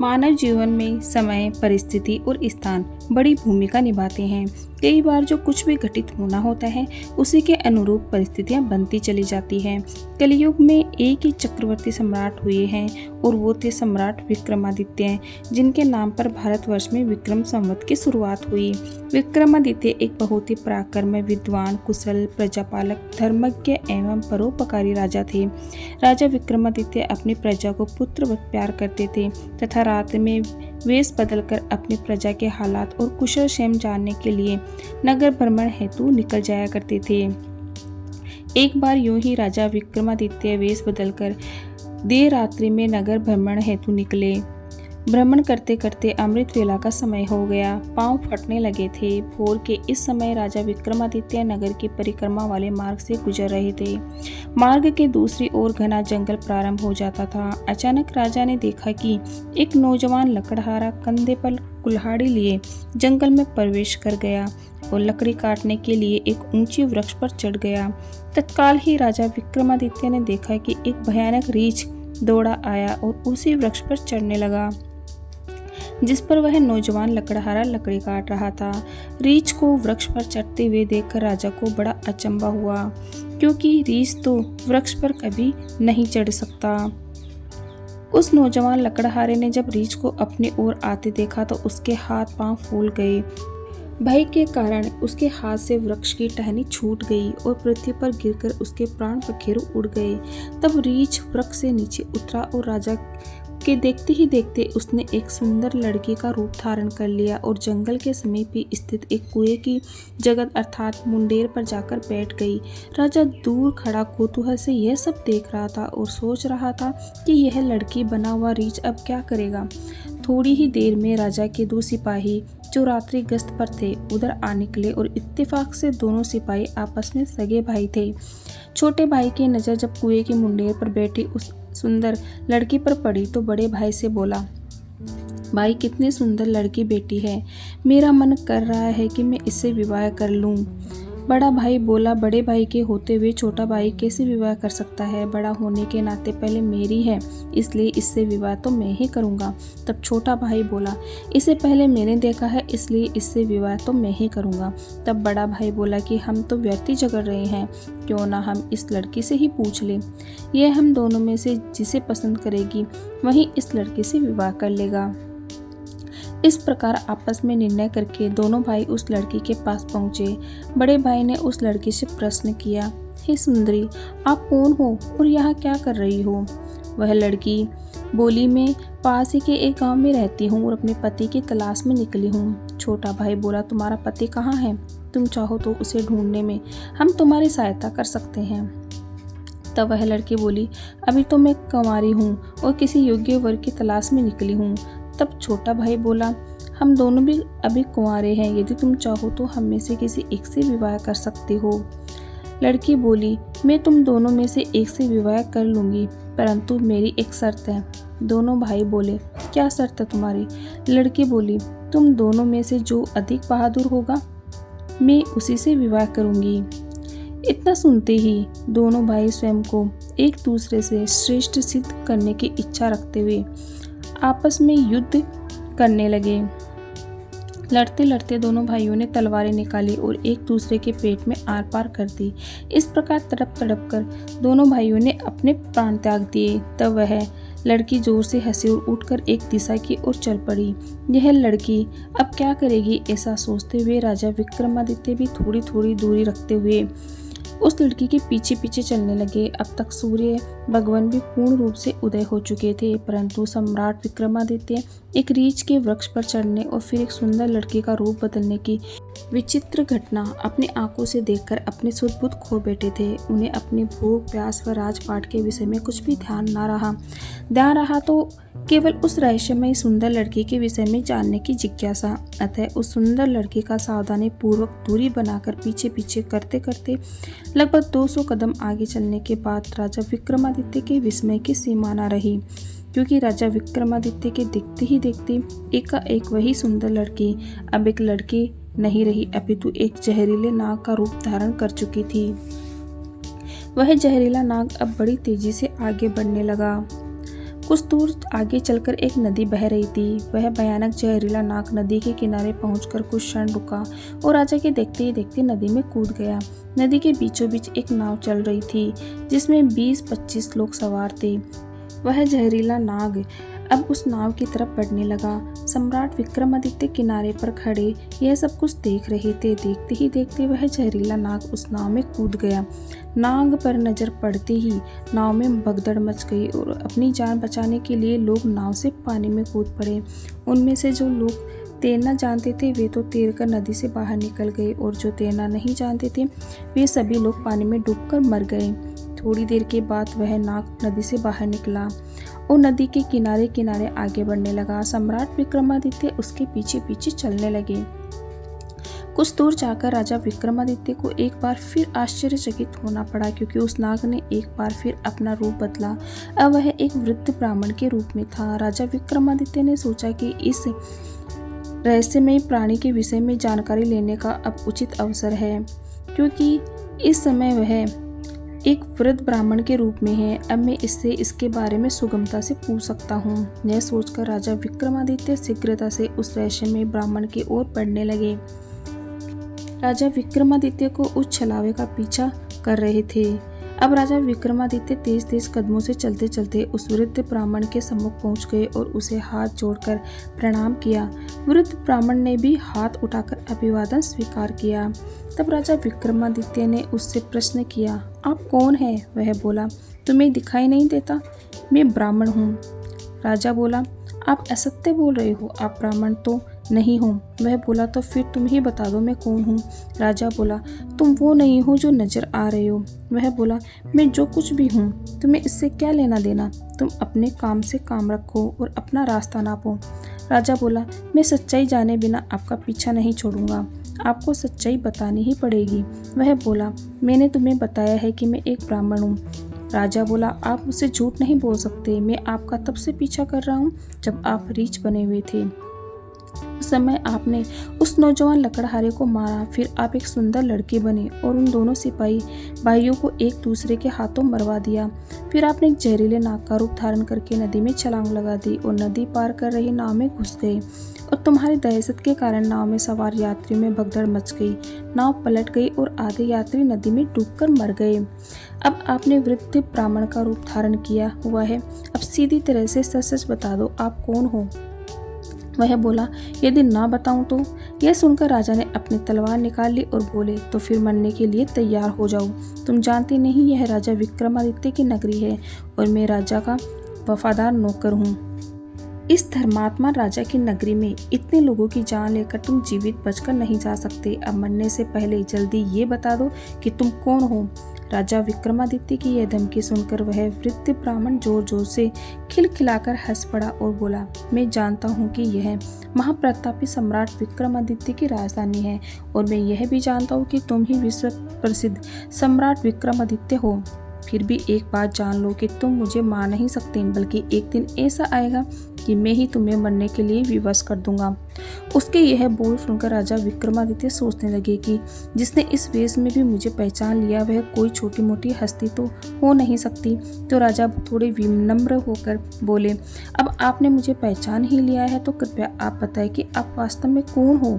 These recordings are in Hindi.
मानव जीवन में समय, परिस्थिति और स्थान बड़ी भूमिका निभाते हैं। कई बार जो कुछ भी घटित होना होता है उसी के अनुरूप परिस्थितियां बनती चली जाती हैं। कलयुग में एक ही चक्रवर्ती सम्राट हुए हैं और वो थे सम्राट विक्रमादित्य, जिनके नाम पर भारतवर्ष में विक्रम संवत की शुरुआत हुई। विक्रमादित्य एक बहुत ही पराक्रमी, विद्वान, कुशल, प्रजापालक, धर्मज्ञ एवं परोपकारी राजा थे। राजा विक्रमादित्य अपनी प्रजा को पुत्रवत प्यार करते थे तथा रात में वेश बदलकर अपनी प्रजा के हालात और कुशल क्षेम जानने के लिए नगर भ्रमण हेतु निकल जाया करते थे। एक बार यूं ही राजा विक्रमादित्य वेश बदलकर देर रात्रि में नगर भ्रमण हेतु निकले। भ्रमण करते करते अमृत वेला का समय हो गया, पांव फटने लगे थे। भोर के इस समय राजा विक्रमादित्य नगर की परिक्रमा वाले मार्ग से गुजर रहे थे। मार्ग के दूसरी ओर घना जंगल प्रारंभ हो जाता था। अचानक राजा ने देखा कि एक नौजवान लकड़हारा कंधे पर कुल्हाड़ी लिए जंगल में प्रवेश कर गया और लकड़ी काटने के लिए एक ऊंची वृक्ष पर चढ़ गया। तत्काल ही राजा विक्रमादित्य ने देखा कि एक भयानक रीछ दौड़ा आया और उसी वृक्ष पर चढ़ने लगा जिस पर वह नौजवान लकड़हारा लकड़ी काट रहा था। रीछ को वृक्ष पर चढ़ते हुए देखकर राजा को बड़ा अचंभा हुआ, क्योंकि रीछ तो वृक्ष पर कभी नहीं चढ़ सकता। उस नौजवान लकड़हारे ने जब रीछ को अपनी ओर आते देखा तो उसके हाथ पांव फूल गए। भय के कारण उसके हाथ से वृक्ष की टहनी छूट गई और पृथ्वी पर गिरकर उसके प्राण पखेरु उड़ गए। तब रीछ वृक्ष से नीचे उतरा और राजा के देखते ही देखते उसने एक सुंदर लड़की का रूप धारण कर लिया और जंगल के समीप ही स्थित एक कुएं की जगत अर्थात मुंडेर पर जाकर बैठ गई। राजा दूर खड़ा कौतूहल से यह सब देख रहा था और सोच रहा था कि यह लड़की बना हुआ रीछ अब क्या करेगा। थोड़ी ही देर में राजा के 2 सिपाही जो रात्रि गश्त पर थे उधर आ निकले और इत्तेफाक से दोनों सिपाही आपस में सगे भाई थे। छोटे भाई की नज़र जब कुएं की मुंडेर पर बैठी उस सुंदर लड़की पर पड़ी तो बड़े भाई से बोला, भाई कितनी सुंदर लड़की बेटी है, मेरा मन कर रहा है कि मैं इससे विवाह कर लूं। बड़ा भाई बोला, बड़े भाई के होते हुए छोटा भाई कैसे विवाह कर सकता है, बड़ा होने के नाते पहले मेरी है इसलिए इससे विवाह तो मैं ही करूंगा। तब छोटा भाई बोला, इसे पहले मैंने देखा है इसलिए इससे विवाह तो मैं ही करूंगा। तब बड़ा भाई बोला कि हम तो व्यर्थ ही झगड़ रहे हैं, क्यों ना हम इस लड़की से ही पूछ लें, यह हम दोनों में से जिसे पसंद करेगी वही इस लड़की से विवाह कर लेगा। इस प्रकार आपस में निर्णय करके दोनों भाई उस लड़की के पास पहुंचे। बड़े भाई ने उस लड़की से प्रश्न किया, हे सुंदरी, आप कौन हो और यहाँ क्या कर रही हो? वह लड़की बोली, मैं पास ही के एक गांव में रहती हूँ और अपने पति की तलाश में निकली हूँ। छोटा भाई बोला, तुम्हारा पति कहाँ है? तुम चाहो तो उसे ढूंढने में हम तुम्हारी सहायता कर सकते हैं। तब वह लड़की बोली, अभी तो मैं कुंवारी हूँ और किसी योग्य वर की तलाश में निकली हूँ। तब छोटा भाई बोला, हम दोनों भी अभी कुंवारे हैं, यदि तुम चाहो तो हम में से किसी एक से विवाह कर सकती हो। लड़की बोली, मैं तुम दोनों में से एक से विवाह कर लूंगी, परंतु मेरी एक शर्त है। दोनों भाई बोले, क्या शर्त है तुम्हारी? लड़की बोली, तुम दोनों में से जो अधिक बहादुर होगा मैं उसी से विवाह करूंगी। इतना सुनते ही दोनों भाई स्वयं को एक दूसरे से श्रेष्ठ सिद्ध करने की इच्छा रखते हुए आपस में युद्ध करने लगे। लड़ते लड़ते दोनों भाइयों ने तलवारें निकाली और एक दूसरे के पेट में आर पार कर दी। इस प्रकार तड़प तड़प कर दोनों भाइयों ने अपने प्राण त्याग दिए। तब वह लड़की जोर से हंसी और उठकर एक दिशा की ओर चल पड़ी। यह लड़की अब क्या करेगी, ऐसा सोचते हुए राजा विक्रमादित्य भी थोड़ी थोड़ी दूरी रखते हुए उस लड़की के पीछे पीछे चलने लगे। अब तक सूर्य भगवान भी पूर्ण रूप से उदय हो चुके थे, परंतु सम्राट विक्रमादित्य एक रीछ के वृक्ष पर चढ़ने और फिर एक सुंदर लड़की का रूप बदलने की विचित्र घटना अपनी आंखों से देखकर अपने सुध बुध खो बैठे थे। उन्हें अपनी भूख, प्यास व राजपाट के विषय में कुछ भी ध्यान रहा तो केवल उस रहस्यमय सुंदर लड़की के विषय में जानने की जिज्ञासा। अतः उस सुंदर लड़की का सावधानी पूर्वक दूरी बनाकर पीछे पीछे करते करते लगभग 200 कदम आगे चलने के बाद राजा विक्रमादित्य के विस्मय की सीमा न रही, क्योंकि राजा विक्रमादित्य के देखते ही देखते एकाएक वही सुंदर लड़की अब एक लड़की नहीं रही, अपितु एक जहरीले नाग का रूप धारण कर चुकी थी। वह जहरीला नाग अब बड़ी तेजी से आगे बढ़ने लगा। कुछ दूर आगे चलकर एक नदी बह रही थी। वह भयानक जहरीला नाग नदी के किनारे पहुंचकर कुछ क्षण रुका और राजा के देखते ही देखते नदी में कूद गया। नदी के बीचों बीच एक नाव चल रही थी जिसमें 20-25 लोग सवार थे। वह जहरीला नाग अब उस नाव की तरफ बढ़ने लगा। सम्राट विक्रमादित्य किनारे पर खड़े यह सब कुछ देख रहे थे। देखते ही देखते वह जहरीला नाग उस नाव में कूद गया। नाग पर नजर पड़ते ही नाव में भगदड़ मच गई और अपनी जान बचाने के लिए लोग नाव से पानी में कूद पड़े। उनमें से जो लोग तैरना जानते थे वे तो तैरकर नदी से बाहर निकल गए और जो तैरना नहीं जानते थे वे सभी लोग पानी में डूबकर मर गए। थोड़ी देर के बाद वह नाग नदी से बाहर निकला और नदी के किनारे किनारे आगे बढ़ने लगा। सम्राट विक्रमादित्य उसके पीछे पीछे चलने लगे। कुछ दूर जाकर राजा विक्रमादित्य को एक बार फिर आश्चर्यचकित होना पड़ा, क्योंकि उस नाग ने एक बार फिर अपना रूप बदला। अब वह एक वृद्ध ब्राह्मण के रूप में था। राजा विक्रमादित्य ने सोचा कि इस रहस्यमय प्राणी के विषय में जानकारी लेने का अब उचित अवसर है, क्योंकि इस समय वह एक वृद्ध ब्राह्मण के रूप में है। अब मैं इससे इसके बारे में सुगमता से पूछ सकता हूँ। यह सोचकर राजा विक्रमादित्य शीघ्रता से उस रहस्यमय ब्राह्मण की ओर बढ़ने लगे। राजा विक्रमादित्य को उस छलावे का पीछा कर रहे थे। अब राजा विक्रमादित्य तेज तेज कदमों से चलते चलते उस वृद्ध ब्राह्मण के सम्मुख पहुंच गए और उसे हाथ जोड़कर प्रणाम किया। वृद्ध ब्राह्मण ने भी हाथ उठाकर अभिवादन स्वीकार किया। तब राजा विक्रमादित्य ने उससे प्रश्न किया, आप कौन हैं? वह बोला, तुम्हें दिखाई नहीं देता? मैं ब्राह्मण हूँ। राजा बोला, आप असत्य बोल रहे हो, आप ब्राह्मण तो नहीं हो। वह बोला, तो फिर तुम ही बता दो मैं कौन हूँ। राजा बोला, तुम वो नहीं हो जो नजर आ रहे हो। वह बोला, मैं जो कुछ भी हूँ, तुम्हें इससे क्या लेना देना? तुम अपने काम से काम रखो और अपना रास्ता नापो। राजा बोला, मैं सच्चाई जाने बिना आपका पीछा नहीं छोड़ूंगा, आपको सच्चाई बतानी ही पड़ेगी। वह बोला, मैंने तुम्हें बताया है कि मैं एक ब्राह्मण हूँ। राजा बोला, आप मुझसे झूठ नहीं बोल सकते। मैं आपका तब से पीछा कर रहा हूँ जब आप रीछ बने हुए थे। उस समय आपने उस नौजवान लकड़हारे को मारा, फिर आप एक सुंदर लड़के बने और उन दोनों सिपाही भाइयों को एक दूसरे के हाथों मरवा दिया। फिर आपने एक जहरीले नाग का रूप धारण करके नदी में छलांग लगा दी और नदी पार कर रही नाव में घुस गए और तुम्हारी दहशत के कारण नाव में सवार यात्रियों में भगदड़ मच गई। नाव पलट गई और आधे यात्री नदी में डूबकर मर गए। अब आपने वृद्ध ब्राह्मण का रूप धारण किया हुआ है। अब सीधी तरह से सच सच बता दो, आप कौन हो? वह बोला, यदि ना बताऊं तो? यह सुनकर राजा ने अपनी तलवार निकाल ली और बोले, तो फिर मरने के लिए तैयार हो जाओ। तुम जानते नहीं यह राजा विक्रमादित्य की नगरी है और मैं राजा का वफादार नौकर हूँ। इस धर्मात्मा राजा की नगरी में इतने लोगों की जान लेकर तुम जीवित बचकर नहीं जा सकते। अब मरने से पहले जल्दी ये बता दो कि तुम कौन हो। राजा विक्रमादित्य की यह धमकी सुनकर वह वृद्ध ब्राह्मण जोर जोर से खिलखिलाकर हंस पड़ा और बोला, मैं जानता हूँ कि यह महाप्रतापी सम्राट विक्रमादित्य की राजधानी है और मैं यह भी जानता हूँ कि तुम ही विश्व प्रसिद्ध सम्राट विक्रमादित्य हो। फिर भी एक बात जान लो कि तुम मुझे मार नहीं सकते, बल्कि एक दिन ऐसा आएगा कि मैं ही तुम्हें मरने के लिए विवश कर दूंगा। उसके यह बोल सुनकर राजा विक्रमादित्य सोचने लगे कि जिसने इस वेश में भी मुझे पहचान लिया वह कोई छोटी मोटी हस्ती तो हो नहीं सकती। तो राजा थोड़े विनम्र होकर बोले, अब आपने मुझे पहचान ही लिया है तो कृपया आप बताएं कि आप वास्तव में कौन हो।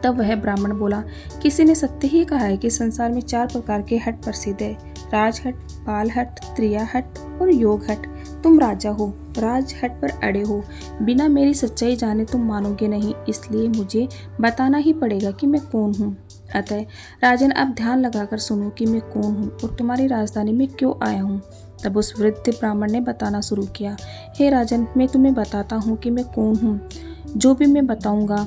तब वह ब्राह्मण बोला, किसी ने सत्य ही कहा है कि संसार में 4 प्रकार के हट प्रसिद्ध है, राजहट, बालहट, त्रियाहट और योगहट। तुम राजा हो, राजहट पर अड़े हो। बिना मेरी सच्चाई जाने तुम मानोगे नहीं, इसलिए मुझे बताना ही पड़ेगा कि मैं कौन हूँ। अतः राजन, अब ध्यान लगाकर सुनो कि मैं कौन हूँ और तुम्हारी राजधानी में क्यों आया हूँ। तब उस वृद्ध ब्राह्मण ने बताना शुरू किया, हे राजन, मैं तुम्हें बताता हूँ कि मैं कौन हूँ। जो भी मैं बताऊंगा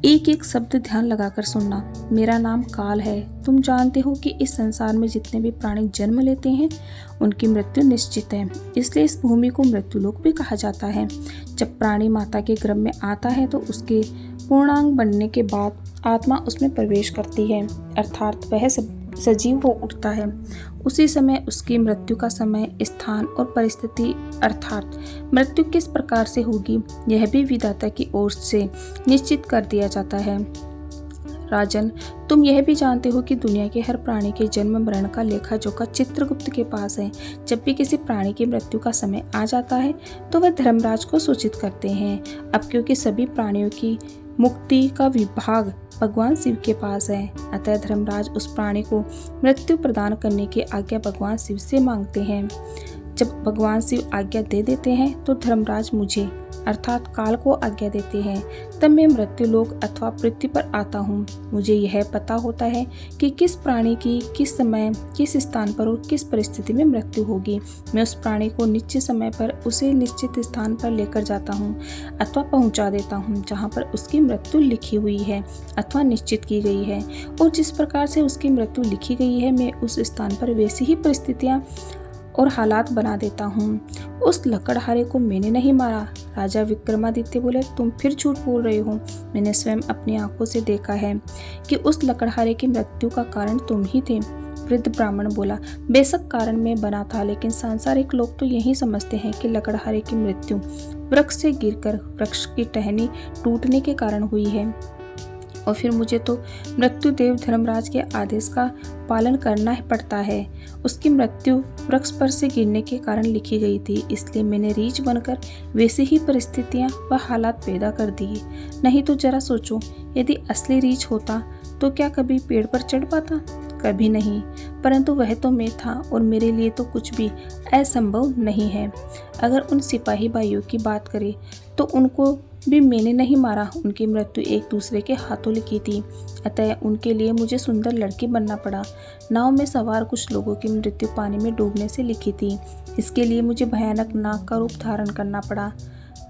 एक एक शब्द ध्यान लगाकर सुनना। मेरा नाम काल है। तुम जानते हो कि इस संसार में जितने भी प्राणी जन्म लेते हैं उनकी मृत्यु निश्चित है, इसलिए इस भूमि को मृत्युलोक भी कहा जाता है। जब प्राणी माता के गर्भ में आता है तो उसके पूर्णांग बनने के बाद आत्मा उसमें प्रवेश करती है, अर्थात वह सजीव हो उठता है। उसी समय उसकी मृत्यु का समय, स्थान और परिस्थिति अर्थात मृत्यु किस प्रकार से होगी यह भी विधाता की ओर से निश्चित कर दिया जाता है। राजन, तुम यह भी जानते हो कि दुनिया के हर प्राणी के जन्म मरण का लेखा जोखा चित्रगुप्त के पास है। जब भी किसी प्राणी की मृत्यु का समय आ जाता है तो वह धर्मराज को सूचित करते हैं। अब क्योंकि सभी प्राणियों की मुक्ति का विभाग भगवान शिव के पास है, अतः धर्मराज उस प्राणी को मृत्यु प्रदान करने की आज्ञा भगवान शिव से मांगते हैं। जब भगवान शिव आज्ञा दे देते हैं तो धर्मराज मुझे अर्थात काल को आज्ञा देते हैं। तब मैं मृत्यु लोक अथवा पृथ्वी पर आता हूँ। मुझे यह पता होता है कि किस प्राणी की किस समय किस स्थान पर और किस परिस्थिति में मृत्यु होगी। मैं उस प्राणी को निश्चित समय पर उसे निश्चित स्थान पर लेकर जाता हूँ अथवा पहुँचा देता हूँ जहाँ पर उसकी मृत्यु लिखी हुई है अथवा निश्चित की गई है, और जिस प्रकार से उसकी मृत्यु लिखी गई है मैं उस स्थान पर वैसी ही परिस्थितियाँ और हालात बना देता हूँ। उस लकड़हारे को मैंने नहीं मारा। राजा विक्रमादित्य बोले, तुम फिर झूठ बोल रहे हो। मैंने स्वयं अपनी आंखों से देखा है कि उस लकड़हारे की मृत्यु का कारण तुम ही थे। वृद्ध ब्राह्मण बोला, बेशक कारण मैं बना था, लेकिन सांसारिक लोग तो यही समझते हैं कि लकड़हारे की मृत्यु वृक्ष से गिरकर वृक्ष की टहनी टूटने के कारण हुई है, और फिर मुझे तो मृत्युदेव धर्मराज के आदेश का पालन करना पड़ता है। उसकी मृत्यु वृक्ष पर से गिरने के कारण लिखी गई थी, इसलिए मैंने रीछ बनकर वैसी ही परिस्थितियां व हालात पैदा कर दिए। नहीं तो जरा सोचो, यदि असली रीछ होता तो क्या कभी पेड़ पर चढ़ पाता? कभी नहीं। परंतु वह तो मैं था और मेरे लिए तो कुछ भी असंभव नहीं है। अगर उन सिपाही भाइयों की बात करें तो उनको भी मैंने नहीं मारा। उनकी मृत्यु एक दूसरे के हाथों लिखी थी, अतः उनके लिए मुझे सुंदर लड़की बनना पड़ा। नाव में सवार कुछ लोगों की मृत्यु पानी में डूबने से लिखी थी, इसके लिए मुझे भयानक नाग का रूप धारण करना पड़ा।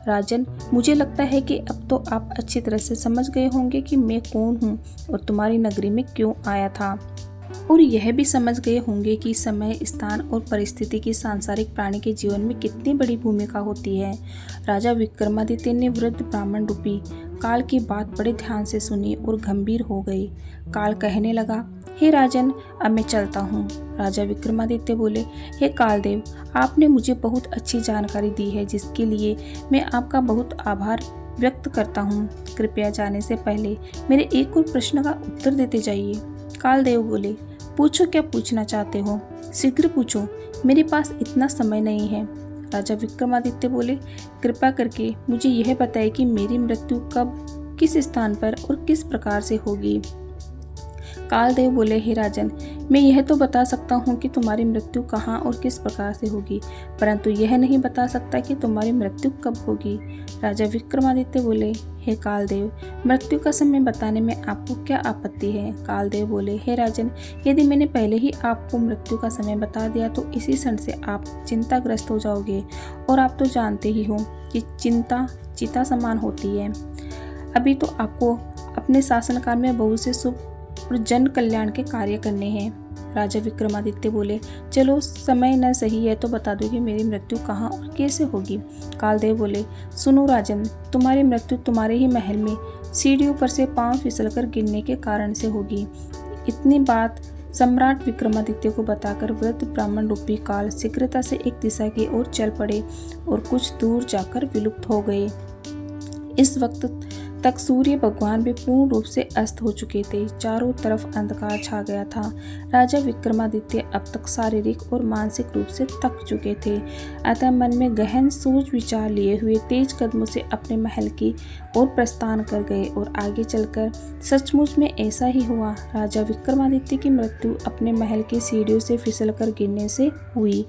राजन, मुझे लगता है कि अब तो आप अच्छी तरह से समझ गए होंगे कि मैं कौन हूँ और तुम्हारी नगरी में क्यों आया था, और यह भी समझ गए होंगे कि समय, स्थान और परिस्थिति की सांसारिक प्राणी के जीवन में कितनी बड़ी भूमिका होती है। राजा विक्रमादित्य ने वृद्ध ब्राह्मण रूपी काल की बात बड़े ध्यान से सुनी और गंभीर हो गई। काल कहने लगा, हे राजन, अब मैं चलता हूँ। राजा विक्रमादित्य बोले, हे कालदेव, आपने मुझे बहुत अच्छी जानकारी दी है, जिसके लिए मैं आपका बहुत आभार व्यक्त करता हूँ। कृपया जाने से पहले मेरे एक और प्रश्न का उत्तर देते जाइए। कालदेव बोले, पूछो, क्या पूछना चाहते हो? शीघ्र पूछो, मेरे पास इतना समय नहीं है। राजा विक्रमादित्य बोले, कृपा करके मुझे यह बताएं कि मेरी मृत्यु कब, किस स्थान पर और किस प्रकार से होगी। कालदेव बोले, हे राजन, मैं यह तो बता सकता हूँ कि तुम्हारी मृत्यु कहाँ और किस प्रकार से होगी, परंतु यह नहीं बता सकता कि तुम्हारी मृत्यु कब होगी। राजा विक्रमादित्य बोले, हे कालदेव, मृत्यु का समय बताने में आपको क्या आपत्ति है? कालदेव बोले, हे राजन, यदि मैंने पहले ही आपको मृत्यु का समय बता दिया तो इसी क्षण से आप चिंताग्रस्त हो जाओगे, और आप तो जानते ही हो कि चिंता चिता समान होती है। अभी तो आपको अपने शासनकाल में बहुत से शुभ और जन कल्याण के कार्य करने हैं। राजा विक्रमादित्य बोले, चलो, समय न सही है तो बता दो कि मेरी मृत्यु कहाँ और कैसे होगी। कालदेव बोले, सुनो राजन, तुम्हारी मृत्यु तुम्हारे ही महल में सीढ़ियों पर से पांव फिसलकर गिरने के कारण से होगी। इतनी बात सम्राट विक्रमादित्य को बताकर वृद्ध ब्राह्मण रूपी काल शीघ्रता से एक दिशा की ओर चल पड़े और कुछ दूर जाकर विलुप्त हो गए। इस वक्त तक सूर्य भगवान भी पूर्ण रूप से अस्त हो चुके थे। चारों तरफ अंधकार छा गया था। राजा विक्रमादित्य अब तक शारीरिक और मानसिक रूप से थक चुके थे, अतः मन में गहन सोच विचार लिए हुए तेज कदमों से अपने महल की ओर प्रस्थान कर गए, और आगे चलकर सचमुच में ऐसा ही हुआ। राजा विक्रमादित्य की मृत्यु अपने महल की सीढ़ियों से फिसलकर गिरने से हुई,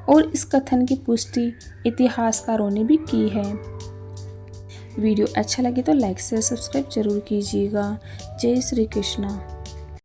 और इस कथन की पुष्टि इतिहासकारों ने भी की है। वीडियो अच्छा लगे तो लाइक से सब्सक्राइब जरूर कीजिएगा। जय श्री कृष्णा।